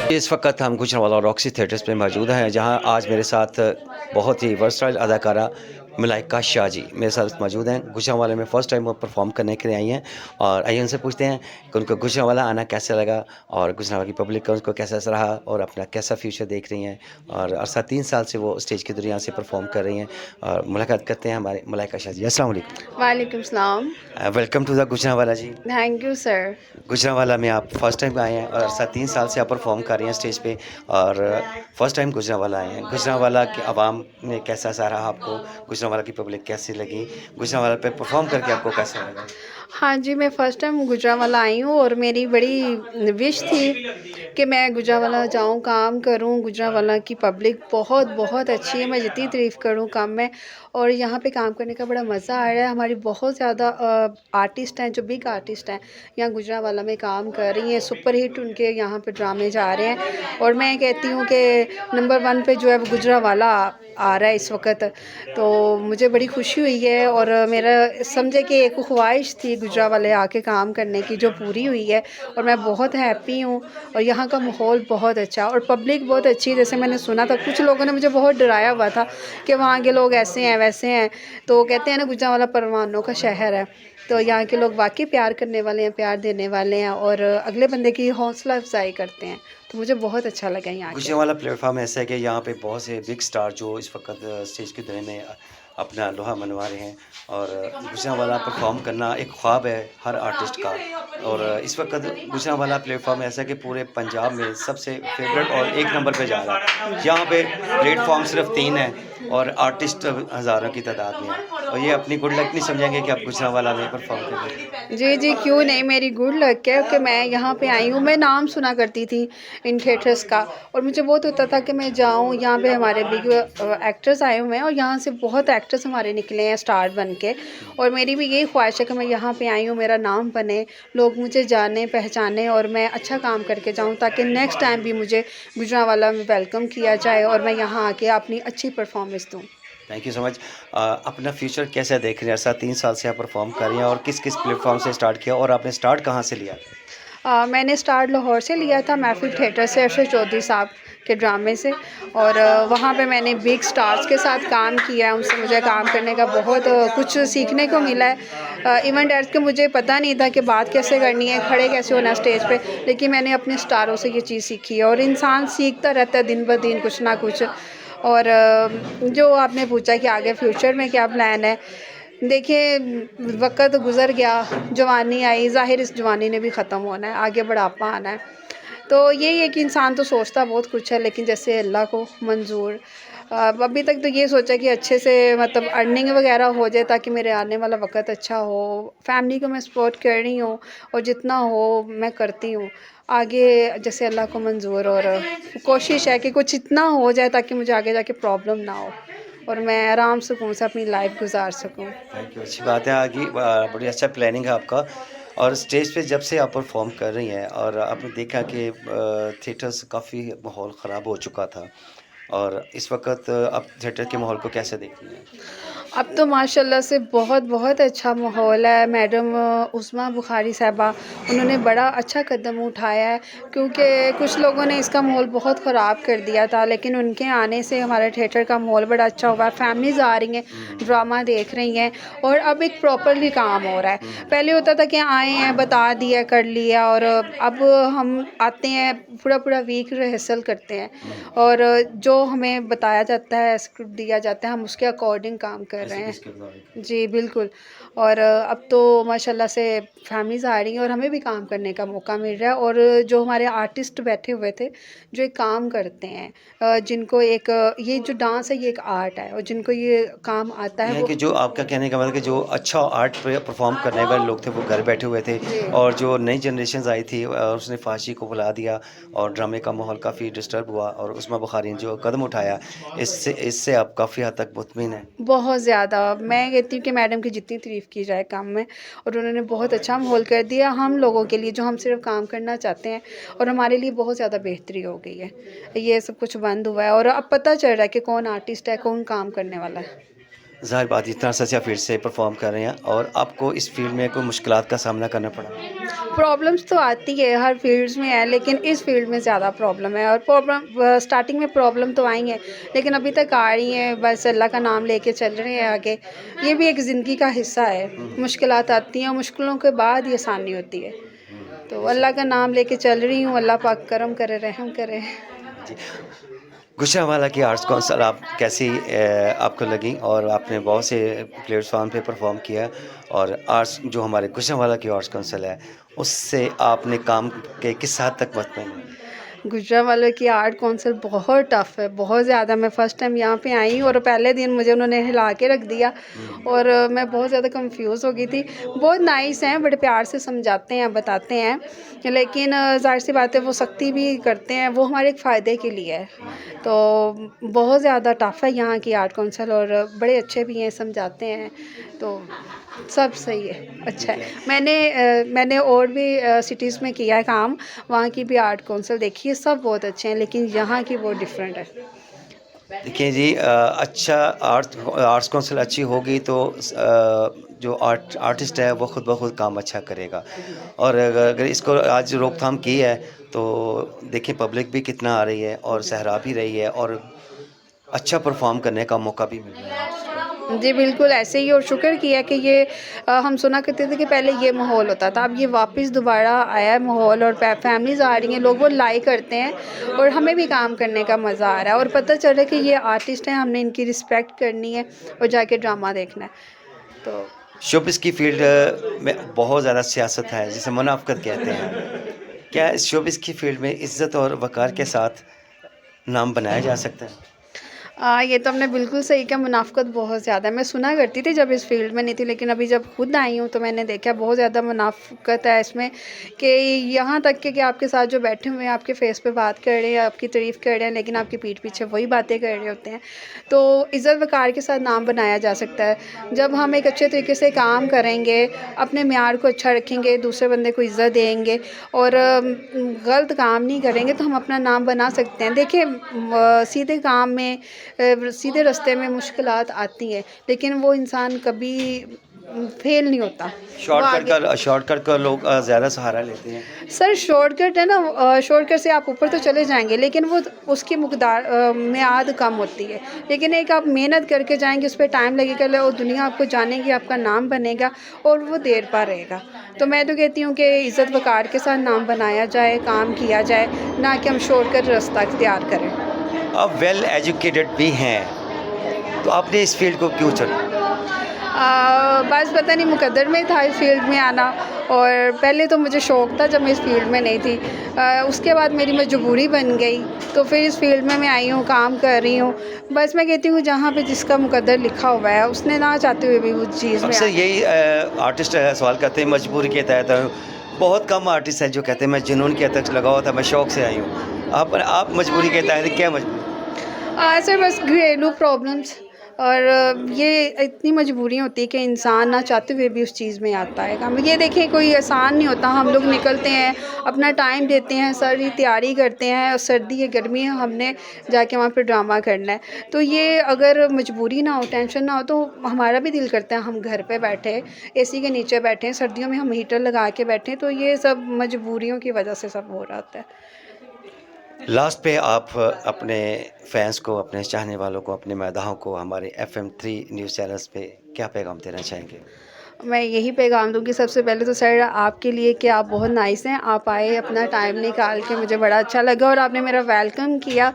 इस वक़्त हम गुजरांवाला रॉक्सी थिएटर्स पे मौजूद हैं, जहाँ आज मेरे साथ बहुत ही वर्सटाइल अदाकारा मलाइका शाह जी मेरे साथ मौजूद हैं। गुजरांवाले में फ़र्स्ट टाइम वो परफ़ॉर्म करने के लिए आई हैं और आइए उनसे पूछते हैं कि उनको गुजरांवाला आना कैसा लगा और गुजरांवाला की पब्लिक का उनको कैसा असर रहा और अपना कैसा फ्यूचर देख रही हैं। और अरसा 3 साल से वो स्टेज की दुनिया से परफ़ॉर्म कर रही हैं और मुलाकात करते हैं हमारे मलाइका शाह जी। अस्सलाम वालेकुम। वालेकुम सलाम। Welcome to the Gujranwala ji. Thank you sir. Gujranwala में आप फर्स्ट टाइम आए हैं और अरसा 3 साल से आप परफ़ॉर्म कर रही हैं स्टेज पे और फर्स्ट टाइम गुजरांवाला आए हैं। गुजरांवाला की आवाम में कैसा असर रहा आपको? गुजरांवाला की पब्लिक कैसी लगी? गुजरांवाला पे परफ़ॉर्म करके आपको कैसा लगा? हाँ जी, मैं फ़र्स्ट टाइम गुजरांवाला आई हूँ और मेरी बड़ी विश थी कि मैं गुजरांवाला जाऊँ, काम करूँ। गुजरांवाला की पब्लिक बहुत बहुत अच्छी है, मैं जितनी तारीफ़ करूँ कम है। और यहाँ पे काम करने का बड़ा मज़ा आ रहा है। हमारी बहुत ज़्यादा आर्टिस्ट हैं, जो बिग आर्टिस्ट हैं, यहाँ गुजरांवाला में काम कर रही हैं। सुपर हिट उनके यहाँ पे ड्रामे जा रहे हैं और मैं कहती हूँ कि नंबर 1 पे जो है वो गुजरांवाला आ रहा है इस वक़्त। तो मुझे बड़ी खुशी हुई है और मेरा समझे कि एक ख्वाहिश थी गुजरांवाले आके काम करने की, जो पूरी हुई है और मैं बहुत हैप्पी हूँ। और यहाँ का माहौल बहुत अच्छा है और पब्लिक बहुत अच्छी है। जैसे मैंने सुना था, कुछ लोगों ने मुझे बहुत डराया हुआ था कि वहाँ के लोग ऐसे हैं, वैसे हैं। तो कहते हैं ना, गुजरांवाला परवानों का शहर है। तो यहाँ के लोग वाक़ई प्यार करने वाले हैं, प्यार देने वाले हैं और अगले बंदे की हौसला अफ़ज़ाई करते हैं। तो मुझे बहुत अच्छा लगा यहाँ के। गुजरांवाला प्लेटफ़ॉर्म ऐसा है कि यहाँ पे बहुत से बिग स्टार जो इस वक़्त स्टेज की दुनिया में अपना लोहा मनवा रहे हैं और गुजरांवाला परफ़ॉर्म करना एक ख्वाब है हर आर्टिस्ट का। और इस वक़्त गुजरांवाला प्लेटफ़ॉर्म ऐसा है कि पूरे पंजाब में सबसे फ़ेवरेट और 1 नंबर पे जा रहा है। यहाँ पे प्लेटफ़ॉर्म सिर्फ़ 3 है और आर्टिस्ट हज़ारों की तादाद में है और ये अपनी गुड लक नहीं समझेंगे कि आप गुजरांवाला में परफ़ॉर्म कर रहे हैं। जी, जी, क्यों नहीं, मेरी गुड लक है कि मैं यहाँ पे आई हूँ। मैं नाम सुना करती थी इन थिएटर्स का और मुझे बहुत होता था कि मैं जाऊँ, यहाँ पे हमारे बिग एक्टर्स आए हुए हैं और यहाँ से बहुत एक्टर्स हमारे निकले हैं स्टार बन के। और मेरी भी यही ख्वाहिश है कि मैं यहाँ पे आई हूँ, मेरा नाम बने, लोग मुझे जाने पहचाने और मैं अच्छा काम करके जाऊँ, ताकि नेक्स्ट टाइम भी मुझे गुजरांवाला में वेलकम किया जाए और मैं यहाँ आके अपनी अच्छी परफॉर्मेंस दूँ। Thank you so much. अपना फ्यूचर कैसा देख रहे हैं? ऐसा 3 साल से आप परफ़ॉर्म कर रही हैं और किस-किस प्लेटफ़ॉर्म से स्टार्ट किया और आपने स्टार्ट कहाँ से लिया? मैंने स्टार्ट लाहौर से लिया था, महफ़िल थिएटर से, अरशद चौधरी साहब के ड्रामे से। और वहाँ पे मैंने बिग स्टार्स के साथ काम किया है, उनसे मुझे काम करने का बहुत कुछ सीखने को मिला है। इवेंट डायरेक्ट के मुझे पता नहीं था कि बात कैसे करनी है, खड़े कैसे होना है स्टेज पे, लेकिन मैंने अपने स्टारों से ये चीज़ सीखी है और इंसान सीखता रहता है दिन ब दिन कुछ ना कुछ। और जो आपने पूछा कि आगे फ्यूचर में क्या प्लान है, देखिए, वक़्त गुज़र गया, जवानी आई, ज़ाहिर इस जवानी ने भी ख़त्म होना है, आगे बुढ़ापा आना है। तो यही है कि इंसान तो सोचता बहुत कुछ है, लेकिन जैसे अल्लाह को मंज़ूर। अभी तक तो ये सोचा कि अच्छे से मतलब अर्निंग वग़ैरह हो जाए, ताकि मेरे आने वाला वक़्त अच्छा हो। फैमिली को मैं सपोर्ट कर रही हूँ और जितना हो मैं करती हूँ। आगे जैसे अल्लाह को मंज़ूर, और कोशिश है कि कुछ इतना हो जाए ताकि मुझे आगे जाके प्रॉब्लम ना हो और मैं आराम सुकून से अपनी लाइफ़ गुज़ार सकूँ। थैंक यू, अच्छी बात है। आगे बड़ी अच्छा प्लानिंग है आपका और स्टेज पे जब से आप परफ़ॉर्म कर रही हैं और आपने देखा कि थिएटर्स काफ़ी माहौल ख़राब हो चुका था और इस वक़्त आप थिएटर के माहौल को कैसे देखती हैं? अब तो माशाल्लाह से बहुत बहुत अच्छा माहौल है। मैडम उस्मा बुखारी साहिबा, उन्होंने बड़ा अच्छा कदम उठाया है, क्योंकि कुछ लोगों ने इसका माहौल बहुत ख़राब कर दिया था, लेकिन उनके आने से हमारे थिएटर का माहौल बड़ा अच्छा हुआ है। फैमिलीज़ आ रही हैं, हुँ, ड्रामा देख रही हैं और अब एक प्रॉपरली काम हो रहा है। हुँ, पहले होता था कि आए हैं, बता दिया, कर लिया, और अब हम आते हैं, पूरा पूरा वीक रिहर्सल करते हैं हुँ। और जो हमें बताया जाता है, स्क्रिप्ट दिया जाता है, हम उसके अकॉर्डिंग काम कर रहे हैं। एसओपीज़ के मुताबिक। जी, बिल्कुल। और अब तो माशाल्लाह से फैमिलीज़ आ रही हैं और हमें भी काम करने का मौका मिल रहा है। और जो हमारे आर्टिस्ट बैठे हुए थे, जो एक काम करते हैं, जिनको एक ये जो डांस है, ये एक आर्ट है और जिनको ये काम आता है ये है वो। कि जो आपका कहने का मतलब कि जो अच्छा आर्ट पे परफ़ॉर्म करने वाले लोग थे, वो घर बैठे हुए थे जी। और जो नई जनरेशन्स आई थी उसने फ़ाशी को बुला दिया और ड्रामे का माहौल काफ़ी डिस्टर्ब हुआ और उस्मा बुखारी ने जो कदम उठाया, इससे इससे आप काफ़ी हद तक मुतमिन हैं। बहुत ज़्यादा, मैं कहती हूँ कि मैडम की जितनी तारीफ़ की जाए कम है। और उन्होंने बहुत अच्छा माहौल कर दिया हम लोगों के लिए, जो हम सिर्फ़ काम करना चाहते हैं, और हमारे लिए बहुत ज़्यादा बेहतरी हो गई है। ये सब कुछ बंद हुआ है और अब पता चल रहा है कि कौन आर्टिस्ट है, कौन काम करने वाला है। ज़ाहिर बात इतना सच्चा फील्ड से परफॉर्म कर रहे हैं और आपको इस फील्ड में कोई मुश्किलात का सामना करना पड़ा? प्रॉब्लम्स तो आती है, हर फील्ड्स में है, लेकिन इस फील्ड में ज़्यादा प्रॉब्लम है। और प्रॉब्लम स्टार्टिंग में प्रॉब्लम तो आई है, लेकिन अभी तक आ रही हैं, बस अल्लाह का नाम लेके चल रहे हैं आगे। ये भी एक ज़िंदगी का हिस्सा है, मुश्किलात आती हैं और मुश्किलों के बाद ही आसानी होती है। तो अल्लाह का नाम लेके चल रही हूँ, अल्लाह पाक करम करे, रहम करे। जी। गुजरांवाला की आर्ट्स काउंसिल आप कैसी आपको लगी और आपने बहुत से प्लेटफॉर्म पे परफॉर्म किया और आर्ट्स जो हमारे गुजरांवाला की आर्ट्स काउंसिल है उससे आपने काम के किस हद तक मतमईन हुए? गुजरांवाला की आर्ट काउंसिल बहुत टफ़ है, बहुत ज़्यादा। मैं फ़र्स्ट टाइम यहाँ पे आई हूँ और पहले दिन मुझे उन्होंने हिला के रख दिया और मैं बहुत ज़्यादा कंफ्यूज़ हो गई थी। बहुत नाइस हैं, बड़े प्यार से समझाते हैं, बताते हैं, लेकिन ज़ाहिर-सी बात है वो सख्ती भी करते हैं, वो हमारे एक फ़ायदे के लिए है। तो बहुत ज़्यादा टफ़ है यहाँ की आर्ट काउंसिल और बड़े अच्छे भी हैं, समझाते हैं, तो सब सही है, अच्छा है। मैंने और भी सिटीज़ में किया है काम, वहाँ की भी आर्ट काउंसिल देखी है, सब बहुत अच्छे हैं, लेकिन यहाँ की बहुत डिफरेंट है। देखिए जी अच्छा आर्ट्स काउंसिल अच्छी होगी तो जो आर्टिस्ट है वो खुद ब खुद काम अच्छा करेगा और अगर इसको आज रोकथाम की है तो देखिए पब्लिक भी कितना आ रही है और सहरा भी रही है और अच्छा परफॉर्म करने का मौका भी मिल रहा है आर्टिस्ट को। जी, बिल्कुल ऐसे ही और शुक्र किया कि ये हम सुना करते थे कि पहले ये माहौल होता था, अब ये वापस दोबारा आया है माहौल और फैमिलीज़ आ रही हैं, लोग वो लाइक करते हैं और हमें भी काम करने का मज़ा आ रहा है और पता चल रहा है कि ये आर्टिस्ट हैं, हमने इनकी रिस्पेक्ट करनी है और जाके ड्रामा देखना है। तो शोबिस की फील्ड में बहुत ज़्यादा सियासत है जिसे मुनाफ़कत कहते हैं। क्या इस शोबिस की फील्ड में इज़्ज़त और वक़ार के साथ नाम बनाया जा सकता है? ये तो आपने बिल्कुल सही कहा, मुनाफ़्क़त बहुत ज़्यादा है। मैं सुना करती थी जब इस फ़ील्ड में नहीं थी, लेकिन अभी जब खुद आई हूँ तो मैंने देखा बहुत ज़्यादा मुनाफ़्क़त है इसमें कि यहाँ तक कि आपके साथ जो बैठे हुए हैं, आपके फ़ेस पे बात कर रहे हैं, आपकी तारीफ़ कर रहे हैं, लेकिन आपकी पीठ पीछे वही बातें कर रहे होते हैं। तो इज़्ज़त वक़ार के साथ नाम बनाया जा सकता है। जब हम एक अच्छे तरीके से काम करेंगे, अपने म्यार को अच्छा रखेंगे, दूसरे बंदे को इज़्ज़त देंगे और गलत काम नहीं करेंगे तो हम अपना नाम बना सकते हैं। देखिए सीधे काम में सीधे रास्ते में मुश्किलात आती हैं, लेकिन वो इंसान कभी फ़ेल नहीं होता। वो आगे शॉर्टकट का लोग ज़्यादा सहारा लेते हैं। सर शॉर्टकट है ना, शॉर्टकट से आप ऊपर तो चले जाएँगे, लेकिन वो उसकी मुक़दार मियाद कम होती है। लेकिन एक आप मेहनत करके जाएँगे, उस पे टाइम लगेगा और दुनिया आपको जानेगी, आपका नाम बनेगा और वो देर पा रहेगा। तो मैं तो कहती हूँ कि इज़्ज़त वक़ार के साथ नाम बनाया जाए, काम किया जाए, ना कि हम शॉर्टकट रास्ता इख्तियार करें। आप वेल एजुकेटेड भी हैं, तो आपने इस फ़ील्ड को क्यों चुना? बस पता नहीं मुकद्दर में था इस फ़ील्ड में आना और पहले तो मुझे शौक़ था जब मैं इस फ़ील्ड में नहीं थी। उसके बाद मेरी मजबूरी बन गई, तो फिर इस फ़ील्ड में मैं आई हूँ, काम कर रही हूँ। बस मैं कहती हूँ जहाँ पे जिसका मुकद्दर लिखा हुआ है, उसने ना चाहते हुए भी उस चीज़ में अक्सर यही आर्टिस्ट सवाल करते हैं मजबूरी के तहत बहुत कम आर्टिस्ट हैं जो कहते हैं मैं जुनून के तहत लगा हुआ था, मैं शौक़ से आई हूँ। आप मजबूरी के तहत क्या मजबूरी? सर बस घरेलू प्रॉब्लम्स और ये इतनी मजबूरियाँ होती है कि इंसान ना चाहते हुए भी उस चीज़ में आता है काम। ये देखें कोई आसान नहीं होता, हम लोग निकलते हैं, अपना टाइम देते हैं, सारी तैयारी करते हैं और सर्दी है गर्मी है, हमने जाके वहाँ पे ड्रामा करना है। तो ये अगर मजबूरी ना हो, टेंशन ना हो, तो हमारा भी दिल करता है हम घर पे बैठे एसी के नीचे बैठे, सर्दियों में हम हीटर लगा के बैठें, तो ये सब मजबूरियों की वजह से सब हो रहा होता है। लास्ट पे आप अपने फैंस को, अपने चाहने वालों को, अपने मादाहों को हमारे एफएम 3 न्यूज़ चैनल्स पे क्या पैगाम देना चाहेंगे? मैं यही पैगाम दूँगी सबसे पहले तो सर आपके लिए कि आप बहुत नाइस हैं। आप आए अपना टाइम निकाल के, मुझे बड़ा अच्छा लगा और आपने मेरा वेलकम किया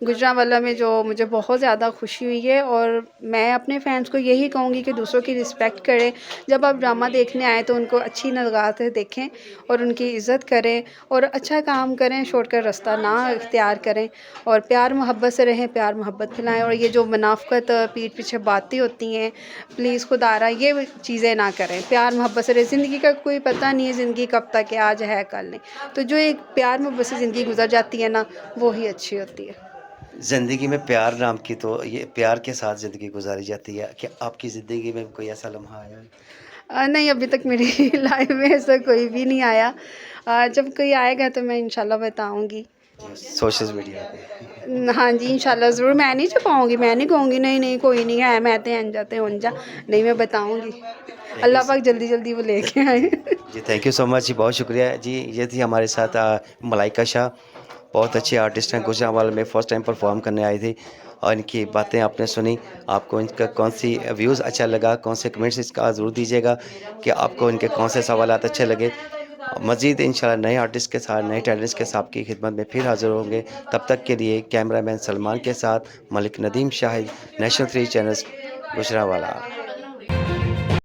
गुजरांवाला में, जो मुझे बहुत ज़्यादा खुशी हुई है। और मैं अपने फैंस को यही कहूँगी कि दूसरों की रिस्पेक्ट करें। जब आप ड्रामा देखने आएँ तो उनको अच्छी निगाह से देखें और उनकी इज़्ज़त करें और अच्छा काम करें, शॉर्टकट रास्ता ना इख्तियार करें और प्यार मोहब्बत से रहें, प्यार मोहब्बत फैलाएँ। और ये जो मुनाफ़क़त पीठ पीछे बातें होती हैं, प्लीज़ खुदारा ये चीज़ें ना करें, प्यार मोहब्बत से रहें। ज़िंदगी का कोई पता नहीं है, ज़िंदगी कब तक है, आज है कल नहीं। तो जो एक प्यार मोहब्बत से ज़िंदगी गुजर जाती है ना, वो ही अच्छी होती है। ज़िंदगी में प्यार नाम की तो ये प्यार के साथ ज़िंदगी गुजारी जाती है। क्या आपकी ज़िंदगी में कोई ऐसा लम्हा आया है? नहीं अभी तक मेरी लाइफ में ऐसा कोई भी नहीं आया। जब कोई आएगा तो मैं इंशाल्लाह बताऊँगी। सोशल मीडिया पे। हाँ जी, इंशाल्लाह ज़रूर। मैं नहीं छुपाऊँगी, मैं नहीं कहूँगी नहीं, नहीं कोई नहीं है, मैं ते इंज ते उंज आ। नहीं, मैं बताऊँगी। थैंक यू अल्लाह पाक जल्दी-जल्दी वो लेके आए। जी, थैंक यू सो मच जी, बहुत शुक्रिया जी। ये थी हमारे साथ मलाइका शाह, बहुत अच्छी आर्टिस्ट हैं, गुजरांवाला में फर्स्ट टाइम परफॉर्म करने आई थी और इनकी बातें आपने सुनी। आपको इनका कौन-सी व्यूज़ अच्छा लगा, कौन से कमेंट्स इसका ज़रूर दीजिएगा कि आपको इनके कौन से सवालात अच्छे लगे। मज़ीद इंशाल्लाह नए आर्टिस्ट के साथ, नए टैलेंट्स के साथ आपकी खिदमत में फिर हाज़िर होंगे। तब तक के लिए कैमरामैन सलमान के साथ मलिक नदीम शाहिद, नेशनल 3 चैनल्स, गुजरांवाला।